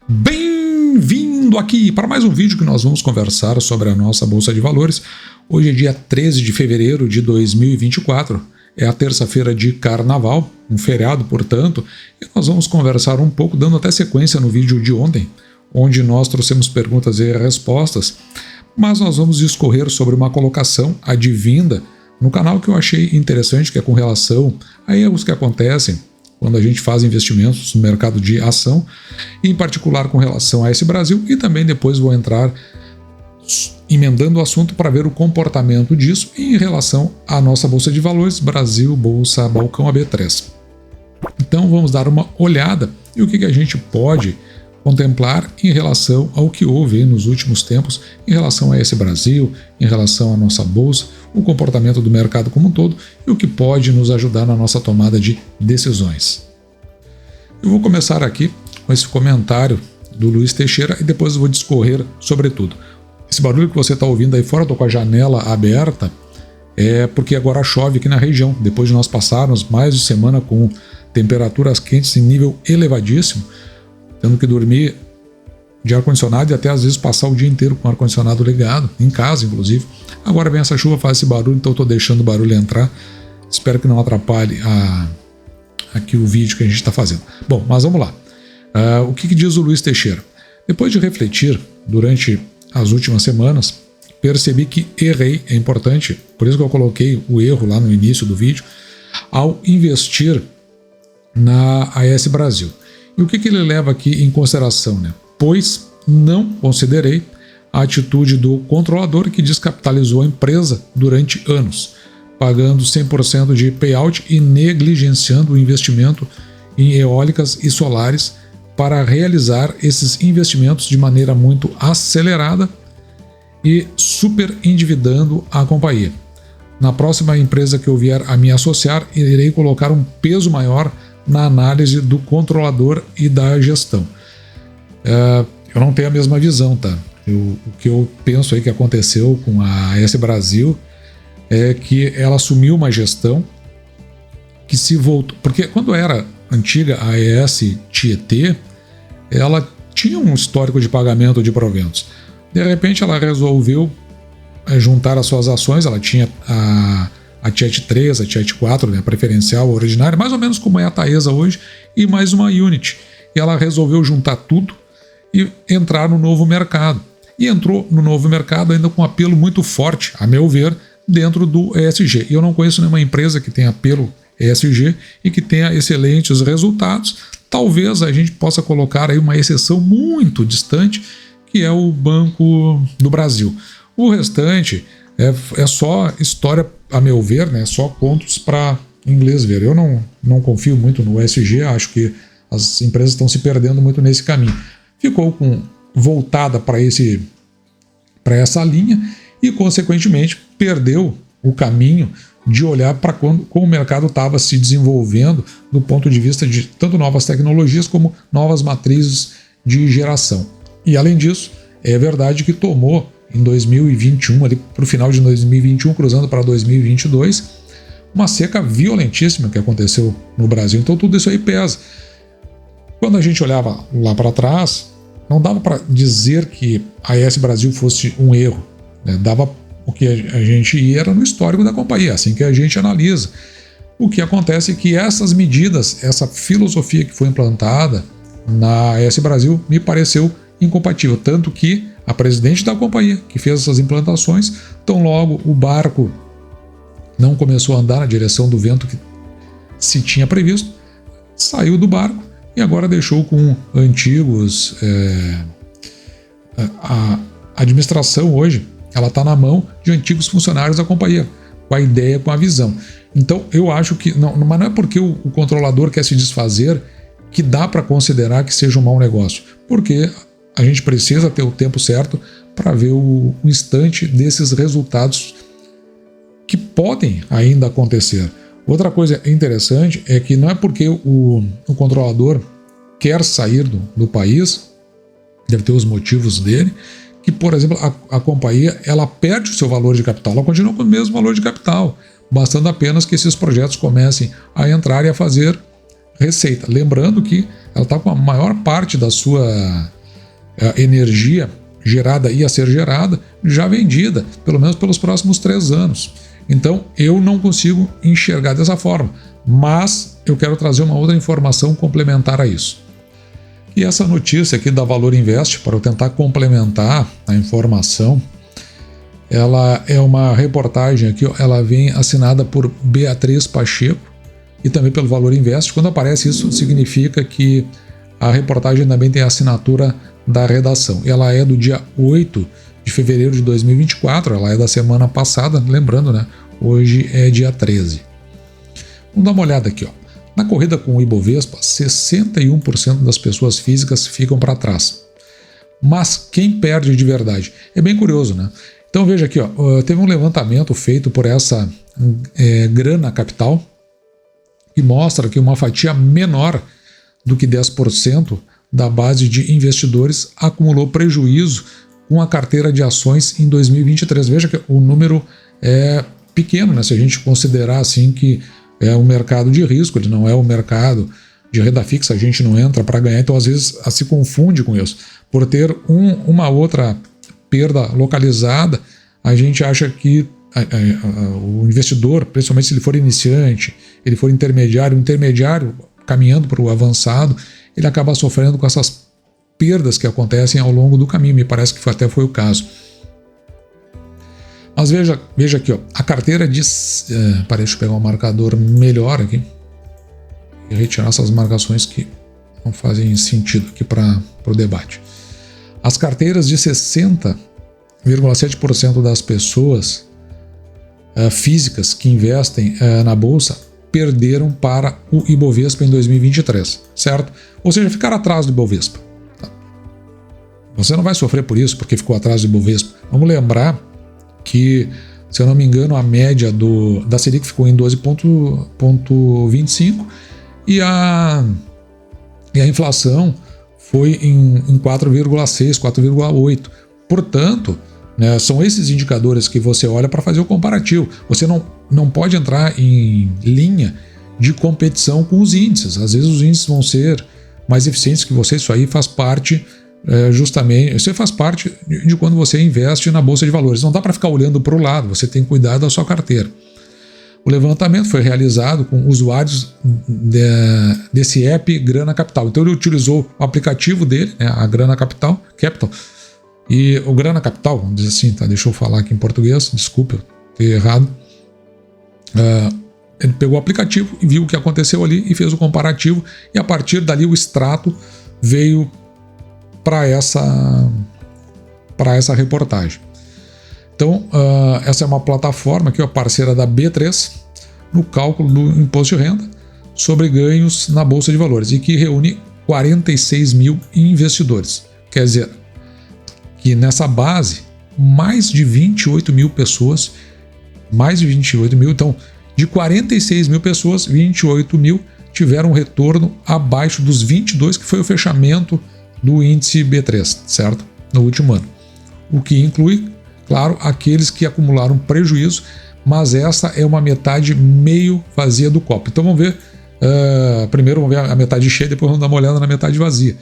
Bem-vindo aqui para mais um vídeo que nós vamos conversar sobre a nossa Bolsa de Valores. Hoje é dia 13 de fevereiro de 2024, é a terça-feira de Carnaval, um feriado, portanto, e nós vamos conversar um pouco, dando até sequência no vídeo de ontem, onde nós trouxemos perguntas e respostas, mas nós vamos discorrer sobre uma colocação advinda no canal que eu achei interessante, que é com relação a erros que acontecem quando a gente faz investimentos no mercado de ação, em particular com relação a esse Brasil, e também depois vou entrar emendando o assunto para ver o comportamento disso em relação à nossa Bolsa de Valores, Brasil, Bolsa Balcão AB3. Então vamos dar uma olhada e o que a gente pode contemplar em relação ao que houve nos últimos tempos, em relação a esse Brasil, em relação à nossa Bolsa, o comportamento do mercado como um todo e o que pode nos ajudar na nossa tomada de decisões. Eu vou começar aqui com esse comentário do Luiz Teixeira e depois eu vou discorrer sobre tudo. Esse barulho que você está ouvindo aí fora, estou com a janela aberta, é porque agora chove aqui na região, depois de nós passarmos mais de semana com temperaturas quentes em nível elevadíssimo, tendo que dormir de ar-condicionado e até às vezes passar o dia inteiro com o ar-condicionado ligado, em casa inclusive. Agora vem essa chuva, faz esse barulho, então eu estou deixando o barulho entrar. Espero que não atrapalhe aqui o vídeo que a gente está fazendo. Bom, mas vamos lá. O que diz o Luiz Teixeira? Depois de refletir durante as últimas semanas, percebi que errei, é importante, por isso que eu coloquei o erro lá no início do vídeo, ao investir na AS Brasil. E o que ele leva aqui em consideração, né? Pois não considerei a atitude do controlador que descapitalizou a empresa durante anos, pagando 100% de payout e negligenciando o investimento em eólicas e solares para realizar esses investimentos de maneira muito acelerada e super endividando a companhia. Na próxima empresa que eu vier a me associar, irei colocar um peso maior na análise do controlador e da gestão. Eu não tenho a mesma visão, tá? O que eu penso aí que aconteceu com a AS Brasil é que ela assumiu uma gestão que se voltou... Porque quando era antiga a AS Tietê, ela tinha um histórico de pagamento de proventos. De repente ela resolveu juntar as suas ações, ela tinha a Tiet 3, a Tiet 4, né, preferencial, ordinária, mais ou menos como é a Taesa hoje, e mais uma Unity. E ela resolveu juntar tudo e entrar no novo mercado. E entrou no novo mercado ainda com um apelo muito forte, a meu ver, dentro do ESG. E eu não conheço nenhuma empresa que tenha apelo ESG e que tenha excelentes resultados. Talvez a gente possa colocar aí uma exceção muito distante, que é o Banco do Brasil. O restante é só história, a meu ver, né? Só contos para inglês ver. Eu não confio muito no ESG, acho que as empresas estão se perdendo muito nesse caminho. Ficou voltada para essa linha e, consequentemente, perdeu o caminho de olhar para como o mercado estava se desenvolvendo do ponto de vista de tanto novas tecnologias como novas matrizes de geração. E, além disso, é verdade que tomou em 2021, ali para o final de 2021, cruzando para 2022, uma seca violentíssima que aconteceu no Brasil. Então tudo isso aí pesa. Quando a gente olhava lá para trás, não dava para dizer que a AS Brasil fosse um erro, né? O que a gente ia era no histórico da companhia, assim que a gente analisa. O que acontece é que essas medidas, essa filosofia que foi implantada na AS Brasil me pareceu incompatível, tanto que a presidente da companhia, que fez essas implantações, tão logo o barco não começou a andar na direção do vento que se tinha previsto, saiu do barco e agora deixou com antigos... A administração hoje, ela está na mão de antigos funcionários da companhia, com a ideia, com a visão. Então eu acho que... mas não é porque o controlador quer se desfazer que dá para considerar que seja um mau negócio, porque a gente precisa ter o tempo certo para ver o instante desses resultados que podem ainda acontecer. Outra coisa interessante é que não é porque o controlador quer sair do país, deve ter os motivos dele, que, por exemplo, a companhia ela perde o seu valor de capital, ela continua com o mesmo valor de capital, bastando apenas que esses projetos comecem a entrar e a fazer receita. Lembrando que ela está com a maior parte da sua energia gerada e a ser gerada já vendida, pelo menos pelos próximos 3 anos. Então eu não consigo enxergar dessa forma, mas eu quero trazer uma outra informação complementar a isso. E essa notícia aqui da Valor Invest, para eu tentar complementar a informação, ela é uma reportagem aqui, ela vem assinada por Beatriz Pacheco e também pelo Valor Invest. Quando aparece isso, significa que a reportagem também tem a assinatura da redação. Ela é do dia 8 de fevereiro de 2024, ela é da semana passada, lembrando, né? Hoje é dia 13. Vamos dar uma olhada aqui, ó. Na corrida com o Ibovespa, 61% das pessoas físicas ficam para trás. Mas quem perde de verdade? É bem curioso, né? Então veja aqui, ó, teve um levantamento feito por essa Grana Capital que mostra que uma fatia menor do que 10% da base de investidores acumulou prejuízo com a carteira de ações em 2023. Veja que o número é pequeno, né? Se a gente considerar assim que é um mercado de risco, ele não é um mercado de renda fixa, a gente não entra para ganhar, então às vezes se confunde com isso. Por ter uma outra perda localizada, a gente acha que o investidor, principalmente se ele for iniciante, ele for intermediário, o intermediário caminhando para o avançado, ele acaba sofrendo com essas perdas que acontecem ao longo do caminho. Me parece que até foi o caso. Mas veja aqui, ó, a carteira de... deixa eu pegar um marcador melhor aqui e retirar essas marcações que não fazem sentido aqui para o debate. As carteiras de 60,7% das pessoas físicas que investem na Bolsa perderam para o Ibovespa em 2023, certo? Ou seja, ficaram atrás do Ibovespa. Você não vai sofrer por isso, porque ficou atrás do Ibovespa. Vamos lembrar que, se eu não me engano, a média da Selic ficou em 12,25 e a inflação foi em 4,6, 4,8. Portanto, né, são esses indicadores que você olha para fazer o comparativo. Você não pode entrar em linha de competição com os índices. Às vezes os índices vão ser mais eficientes que você. Isso aí faz parte justamente, isso faz parte de quando você investe na Bolsa de Valores. Não dá para ficar olhando para o lado, você tem que cuidar da sua carteira. O levantamento foi realizado com usuários desse app Grana Capital. Então ele utilizou o aplicativo dele, né, a Grana Capital, e o Grana Capital, vamos dizer assim, tá? Deixa eu falar aqui em português, desculpa, eu ter errado. Ele pegou o aplicativo e viu o que aconteceu ali e fez o comparativo, e a partir dali o extrato veio para essa reportagem. Então, essa é uma plataforma aqui, ó, parceira da B3, no cálculo do imposto de renda sobre ganhos na Bolsa de Valores, e que reúne 46 mil investidores. Quer dizer, que nessa base, mais de 28 mil pessoas, então, de 46 mil pessoas, 28 mil tiveram um retorno abaixo dos 22, que foi o fechamento do índice B3, certo? No último ano. O que inclui, claro, aqueles que acumularam prejuízo, mas essa é uma metade meio vazia do copo. Então vamos ver, primeiro vamos ver a metade cheia, depois vamos dar uma olhada na metade vazia.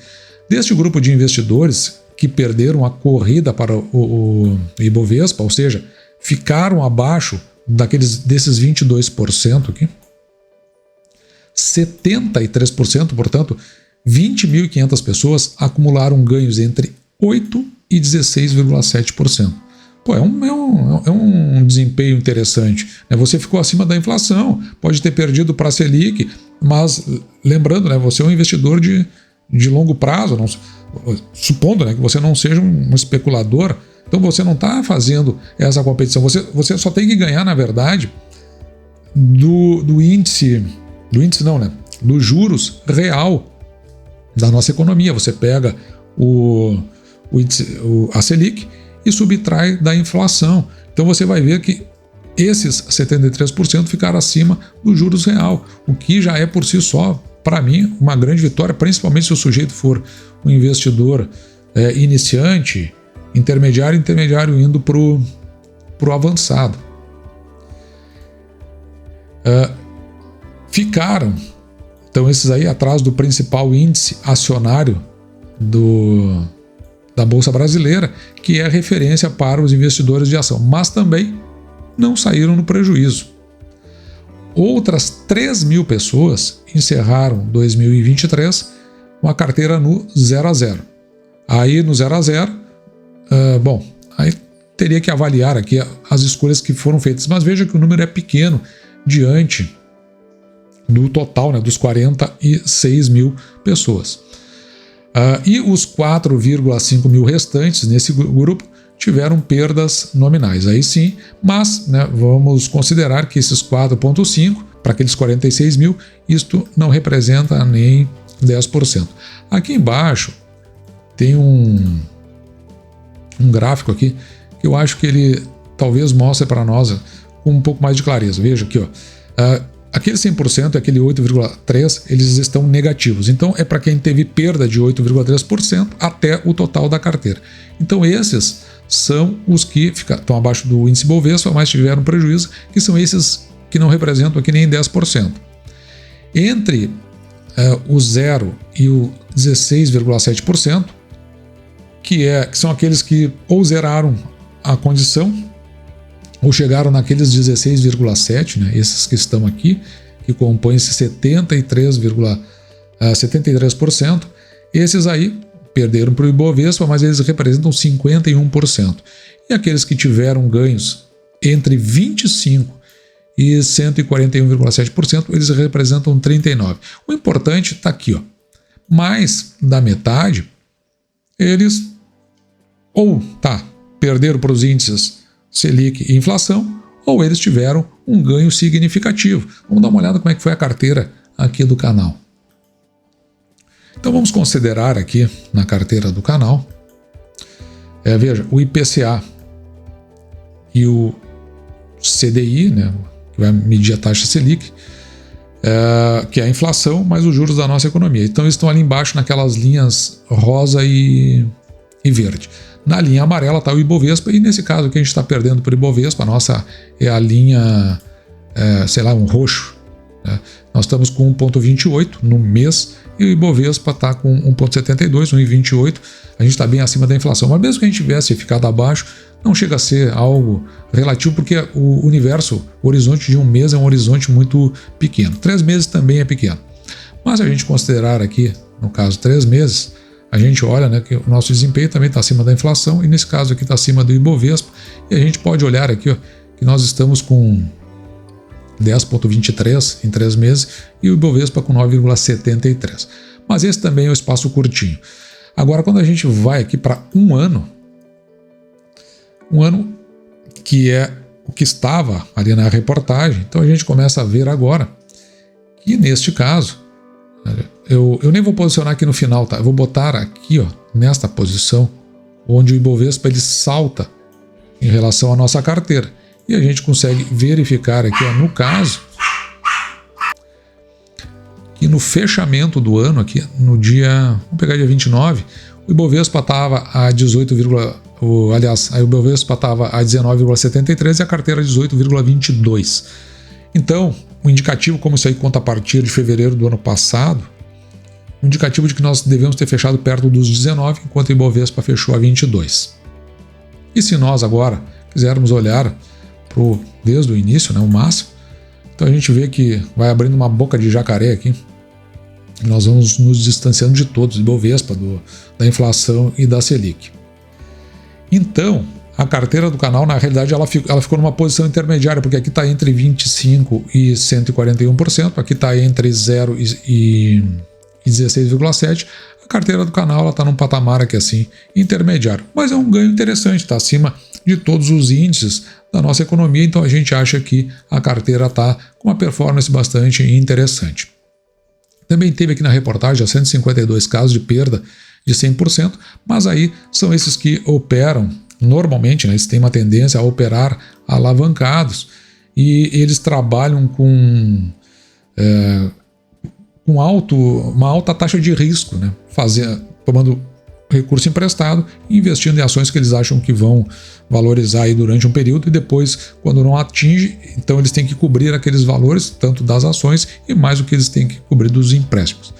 Deste grupo de investidores que perderam a corrida para o Ibovespa, ou seja, ficaram abaixo desses 22% aqui, 73%, portanto, 20.500 pessoas acumularam ganhos entre 8% e 16,7%. Pô, é um desempenho interessante, né? Você ficou acima da inflação, pode ter perdido para a Selic, mas lembrando, né, você é um investidor de longo prazo, supondo, né, que você não seja um especulador, então você não está fazendo essa competição, você só tem que ganhar, na verdade, do índice não, né, dos juros real da nossa economia. Você pega a Selic e subtrai da inflação. Então você vai ver que esses 73% ficaram acima do juros real, o que já é por si só, para mim, uma grande vitória, principalmente se o sujeito for um investidor iniciante, intermediário indo para o Então esses aí atrás do principal índice acionário da Bolsa Brasileira, que é referência para os investidores de ação, mas também não saíram no prejuízo. Outras 3.000 pessoas encerraram 2023 com a carteira no 0 a 0. Aí no 0 a 0, aí teria que avaliar aqui as escolhas que foram feitas, mas veja que o número é pequeno diante do total, né, dos 46 mil pessoas. E os 4,5 mil restantes nesse grupo tiveram perdas nominais. Aí sim, mas né, vamos considerar que esses 4,5 para aqueles 46 mil, isto não representa nem 10%. Aqui embaixo tem um gráfico aqui que eu acho que ele talvez mostre para nós com um pouco mais de clareza. Veja aqui, ó. Aquele 100% e aquele 8,3% eles estão negativos. Então é para quem teve perda de 8,3% até o total da carteira. Então esses são os que estão abaixo do índice Bovespa, mas tiveram prejuízo, que são esses que não representam aqui nem 10%. Entre o 0 e o 16,7%, que são aqueles que ou zeraram a condição ou chegaram naqueles 16,7%, né, esses que estão aqui, que compõem esse 73%, esses aí perderam para o Ibovespa, mas eles representam 51%. E aqueles que tiveram ganhos entre 25% e 141,7%, eles representam 39%. O importante está aqui, ó, mais da metade, eles perderam para os índices Selic e inflação, ou eles tiveram um ganho significativo. Vamos dar uma olhada como é que foi a carteira aqui do canal. Então vamos considerar aqui na carteira do canal, veja, o IPCA e o CDI, né, que vai medir a taxa Selic, que é a inflação, mais os juros da nossa economia. Então eles estão ali embaixo naquelas linhas rosa e verde. Na linha amarela está o Ibovespa, e nesse caso aqui a gente está perdendo para o Ibovespa, a nossa é a linha, um roxo. Né? Nós estamos com 1,28 no mês, e o Ibovespa está com 1,72, 1,28, a gente está bem acima da inflação. Mas mesmo que a gente tivesse ficado abaixo, não chega a ser algo relativo, porque o universo, o horizonte de um mês é um horizonte muito pequeno. 3 meses também é pequeno. Mas se a gente considerar aqui, no caso 3 meses, a gente olha, né, que o nosso desempenho também está acima da inflação, e nesse caso aqui está acima do Ibovespa, e a gente pode olhar aqui, ó, que nós estamos com 10,23 em 3 meses e o Ibovespa com 9,73. Mas esse também é um espaço curtinho. Agora, quando a gente vai aqui para um ano que é o que estava ali na reportagem, então a gente começa a ver agora que neste caso, eu nem vou posicionar aqui no final, tá? Eu vou botar aqui, ó, nesta posição, onde o Ibovespa ele salta em relação à nossa carteira. E a gente consegue verificar aqui, ó, no caso, que no fechamento do ano, aqui no dia, vamos pegar dia 29, o Ibovespa estava a 18, o Ibovespa estava a 19,73 e a carteira a 18,22. Então, o indicativo, como isso aí conta a partir de fevereiro do ano passado, o indicativo de que nós devemos ter fechado perto dos 19, enquanto o Ibovespa fechou a 22. E se nós agora quisermos olhar desde o início, né, o máximo, então a gente vê que vai abrindo uma boca de jacaré aqui. Nós vamos nos distanciando de todos, do Ibovespa, da inflação e da Selic. Então, a carteira do canal, na realidade, ela ficou numa posição intermediária, porque aqui está entre 25% e 141%, aqui está entre 0% e 16,7%. A carteira do canal está num patamar aqui assim, intermediário. Mas é um ganho interessante, está acima de todos os índices da nossa economia, então a gente acha que a carteira está com uma performance bastante interessante. Também teve aqui na reportagem 152 casos de perda de 100%, mas aí são esses que operam normalmente, né, eles têm uma tendência a operar alavancados e eles trabalham com uma alta taxa de risco, né, tomando recurso emprestado, investindo em ações que eles acham que vão valorizar aí durante um período, e depois, quando não atinge, então eles têm que cobrir aqueles valores, tanto das ações e mais o que eles têm que cobrir dos empréstimos.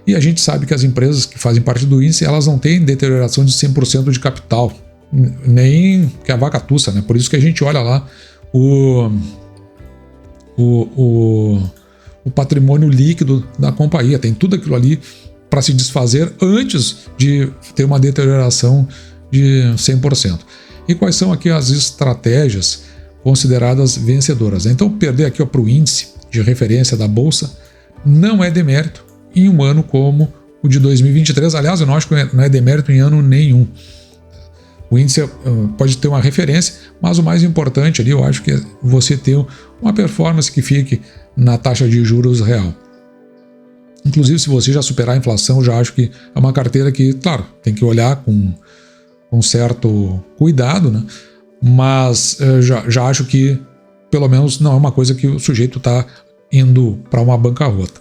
E a gente sabe que as empresas que fazem parte do índice, elas não têm deterioração de 100% de capital, nem que a vaca tussa, né? Por isso que a gente olha lá o patrimônio líquido da companhia, tem tudo aquilo ali para se desfazer antes de ter uma deterioração de 100%. E quais são aqui as estratégias consideradas vencedoras? Então, perder aqui para o índice de referência da Bolsa não é demérito em um ano como o de 2023. Aliás, eu não acho que não é demérito em ano nenhum. O índice pode ter uma referência, mas o mais importante ali, eu acho que é você ter uma performance que fique na taxa de juros real. Inclusive, se você já superar a inflação, já acho que é uma carteira que, claro, tem que olhar com certo cuidado, né? Mas já acho que, pelo menos, não é uma coisa que o sujeito está indo para uma bancarrota.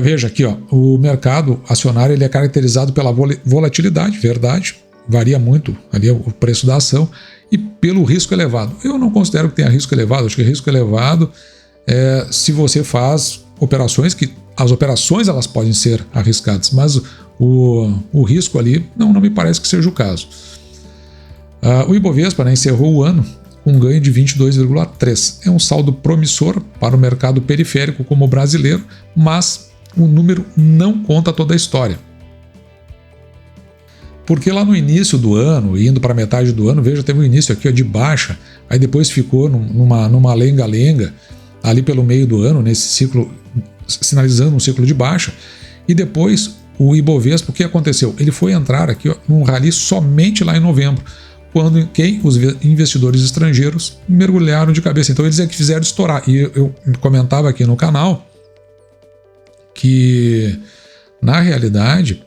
Veja aqui, ó, o mercado acionário ele é caracterizado pela volatilidade, verdade, varia muito ali o preço da ação, e pelo risco elevado. Eu não considero que tenha risco elevado, acho que risco elevado é se você faz operações que as operações elas podem ser arriscadas, mas o risco ali não me parece que seja o caso. O Ibovespa, né, encerrou o ano com um ganho de 22,3. É um saldo promissor para o mercado periférico como o brasileiro, mas o número não conta toda a história. Porque lá no início do ano, indo para a metade do ano, veja, teve um início aqui de baixa, aí depois ficou numa lenga-lenga, ali pelo meio do ano, nesse ciclo, sinalizando um ciclo de baixa, e depois o Ibovespa, o que aconteceu? Ele foi entrar aqui num rally somente lá em novembro, quando os investidores estrangeiros mergulharam de cabeça. Então eles é que fizeram estourar. E eu comentava aqui no canal que, na realidade,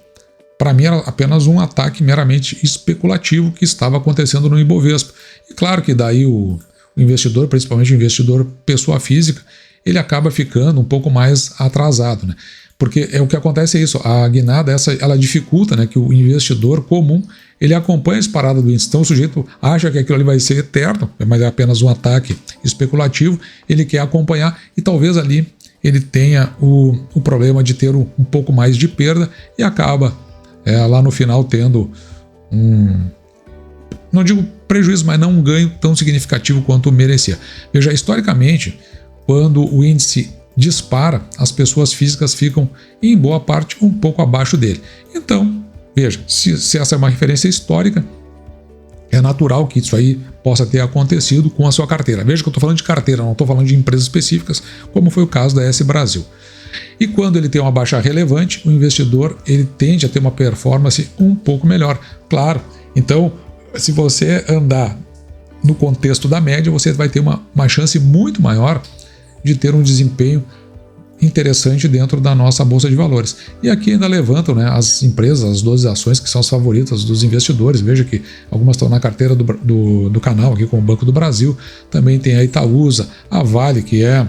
para mim era apenas um ataque meramente especulativo que estava acontecendo no Ibovespa. E claro que daí o investidor, principalmente o investidor pessoa física, ele acaba ficando um pouco mais atrasado, né? Porque o que acontece é isso, a guinada ela dificulta, né, que o investidor comum ele acompanha essa parada do índice. Então o sujeito acha que aquilo ali vai ser eterno, mas é apenas um ataque especulativo, ele quer acompanhar e talvez ali ele tenha o problema de ter um pouco mais de perda e acaba lá no final tendo não digo prejuízo, mas não um ganho tão significativo quanto merecia. Veja, historicamente, quando o índice dispara, as pessoas físicas ficam, em boa parte, um pouco abaixo dele. Então, veja, se essa é uma referência histórica, é natural que isso aí possa ter acontecido com a sua carteira. Veja que eu estou falando de carteira, não estou falando de empresas específicas, como foi o caso da S Brasil. E quando ele tem uma baixa relevante, o investidor ele tende a ter uma performance um pouco melhor. Claro, então, se você andar no contexto da média, você vai ter uma chance muito maior de ter um desempenho interessante dentro da nossa Bolsa de Valores. E aqui ainda levantam, né, as empresas, as 12 ações que são as favoritas dos investidores. Veja que algumas estão na carteira do canal, aqui com o Banco do Brasil. Também tem a Itaúsa, a Vale, que é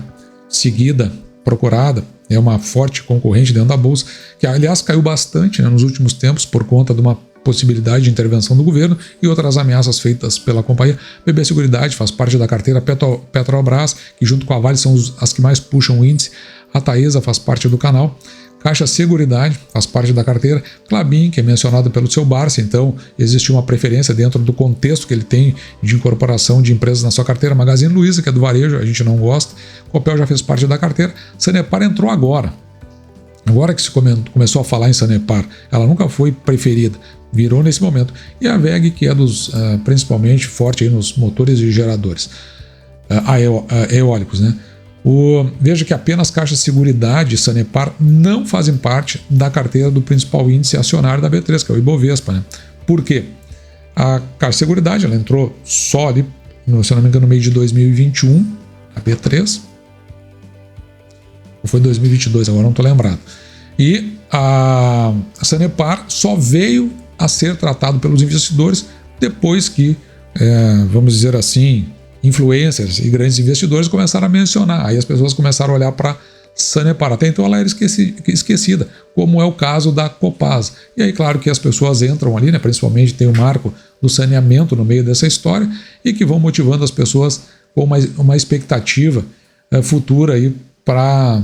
seguida, procurada, é uma forte concorrente dentro da Bolsa, que aliás caiu bastante, né, nos últimos tempos por conta de uma possibilidade de intervenção do governo e outras ameaças feitas pela companhia. BB Seguridade faz parte da carteira, Petrobras, que junto com a Vale são as que mais puxam o índice, a Taesa faz parte do canal, Caixa Seguridade faz parte da carteira, Klabin, que é mencionado pelo seu Barça, então existe uma preferência dentro do contexto que ele tem de incorporação de empresas na sua carteira, Magazine Luiza, que é do varejo, a gente não gosta, Copel já fez parte da carteira, Sanepar entrou agora que se começou a falar em Sanepar, ela nunca foi preferida, virou nesse momento. E a WEG, que é principalmente forte aí nos motores e geradores eólicos, né? Veja que apenas Caixa Seguridade e Sanepar não fazem parte da carteira do principal índice acionário da B3, que é o Ibovespa, né? Por quê? A Caixa Seguridade ela entrou só ali, se não me engano, no meio de 2021, a B3, ou foi 2022, agora não estou lembrado. E a Sanepar só veio a ser tratado pelos investidores depois que, vamos dizer assim, influencers e grandes investidores começaram a mencionar. Aí as pessoas começaram a olhar para Sanepar. Até então ela era esquecida, como é o caso da Copasa. E aí, claro que as pessoas entram ali, né, principalmente tem o marco do saneamento no meio dessa história, e que vão motivando as pessoas com uma expectativa futura aí para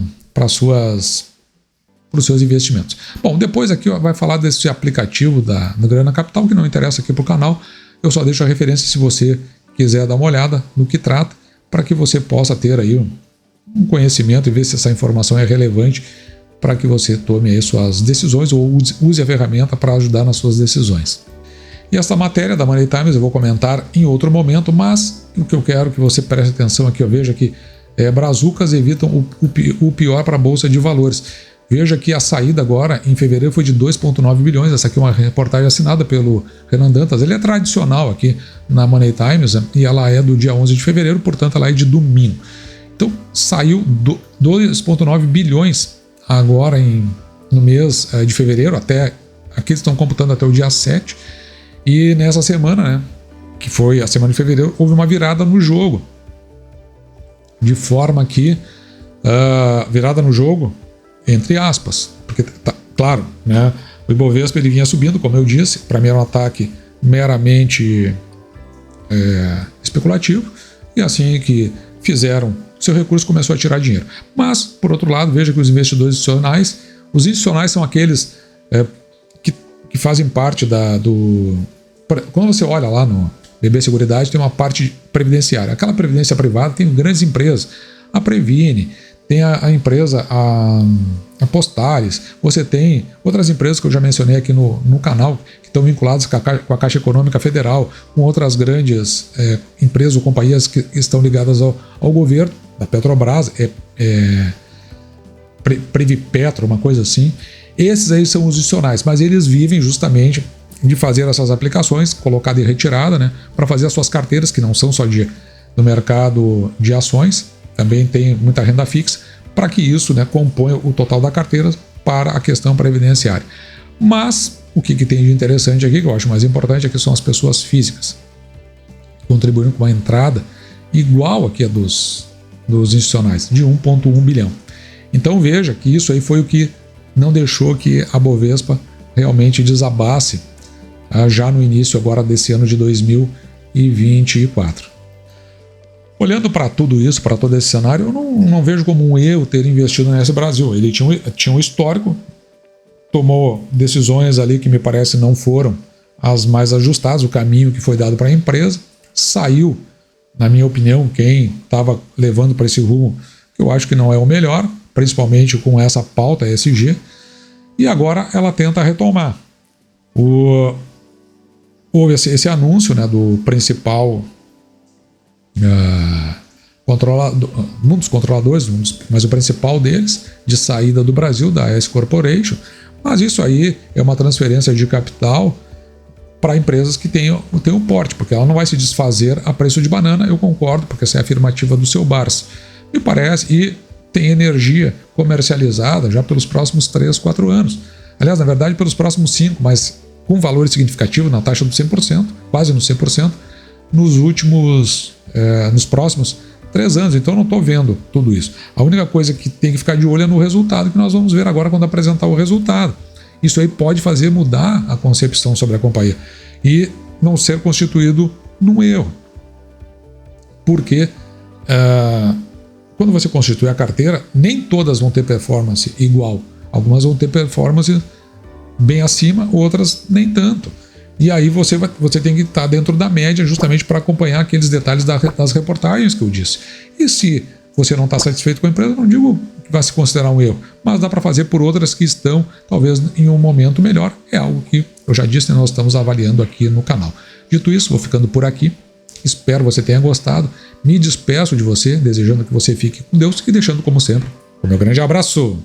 os seus investimentos. Bom, depois aqui vai falar desse aplicativo da Grana Capital, que não interessa aqui para o canal, eu só deixo a referência se você quiser dar uma olhada no que trata, para que você possa ter aí um conhecimento e ver se essa informação é relevante para que você tome aí suas decisões ou use a ferramenta para ajudar nas suas decisões. E esta matéria da Money Times eu vou comentar em outro momento, mas o que eu quero que você preste atenção aqui, eu vejo que brazucas evitam o pior para a Bolsa de Valores. Veja que a saída agora, em fevereiro, foi de 2,9 bilhões. Essa aqui é uma reportagem assinada pelo Renan Dantas. Ele é tradicional aqui na Money Times e ela é do dia 11 de fevereiro, portanto ela é de domingo. Então saiu 2,9 bilhões agora no mês de fevereiro, até aqui eles estão computando até o dia 7. E nessa semana, né, que foi a semana de fevereiro, houve uma virada no jogo. De forma que, virada no jogo, entre aspas, porque tá claro, né, o Ibovespa ele vinha subindo, como eu disse, para mim era um ataque meramente especulativo, e assim que fizeram, seu recurso começou a tirar dinheiro. Mas, por outro lado, veja que os investidores institucionais, os institucionais são aqueles que fazem parte quando você olha lá no BB Seguridade, tem uma parte previdenciária. Aquela previdência privada tem grandes empresas, a Previne, tem a empresa, a Postales, você tem outras empresas que eu já mencionei aqui no canal, que estão vinculadas com a Caixa Econômica Federal, com outras grandes empresas ou companhias que estão ligadas ao governo, da Petrobras, Previpetro, uma coisa assim. Esses aí são os institucionais, mas eles vivem justamente de fazer essas aplicações, colocar de retirada, né, para fazer as suas carteiras, que não são só do mercado de ações, também tem muita renda fixa, para que isso, né, componha o total da carteira para a questão previdenciária. Mas o que tem de interessante aqui, que eu acho mais importante, aqui são as pessoas físicas, contribuindo com uma entrada igual aqui a dos institucionais, de 1,1 bilhão. Então veja que isso aí foi o que não deixou que a Bovespa realmente desabasse já no início agora desse ano de 2024. Olhando para tudo isso, para todo esse cenário, eu não vejo como um erro ter investido nesse Brasil. Ele tinha um histórico, tomou decisões ali que me parece não foram as mais ajustadas, o caminho que foi dado para a empresa, saiu, na minha opinião, quem estava levando para esse rumo, que eu acho que não é o melhor, principalmente com essa pauta ESG, e agora ela tenta retomar. Houve esse anúncio, né, do principal um dos controladores, mas o principal deles, de saída do Brasil, da S Corporation, mas isso aí é uma transferência de capital para empresas que têm o porte, porque ela não vai se desfazer a preço de banana, eu concordo, porque essa é a afirmativa do seu Barça. Me parece, e tem energia comercializada já pelos próximos 3, 4 anos. Aliás, na verdade, pelos próximos 5, mas com valor significativo na taxa do 100%, quase no 100%, nos próximos 3 anos. Então, eu não estou vendo tudo isso. A única coisa que tem que ficar de olho é no resultado, que nós vamos ver agora quando apresentar o resultado. Isso aí pode fazer mudar a concepção sobre a companhia e não ser constituído num erro. Porque quando você constitui a carteira, nem todas vão ter performance igual. Algumas vão ter performance bem acima, outras nem tanto. E aí você tem que estar dentro da média justamente para acompanhar aqueles detalhes das reportagens que eu disse. E se você não está satisfeito com a empresa, não digo que vai se considerar um erro, mas dá para fazer por outras que estão talvez em um momento melhor. É algo que eu já disse, nós estamos avaliando aqui no canal. Dito isso, vou ficando por aqui. Espero que você tenha gostado. Me despeço de você, desejando que você fique com Deus e deixando, como sempre, o meu grande abraço.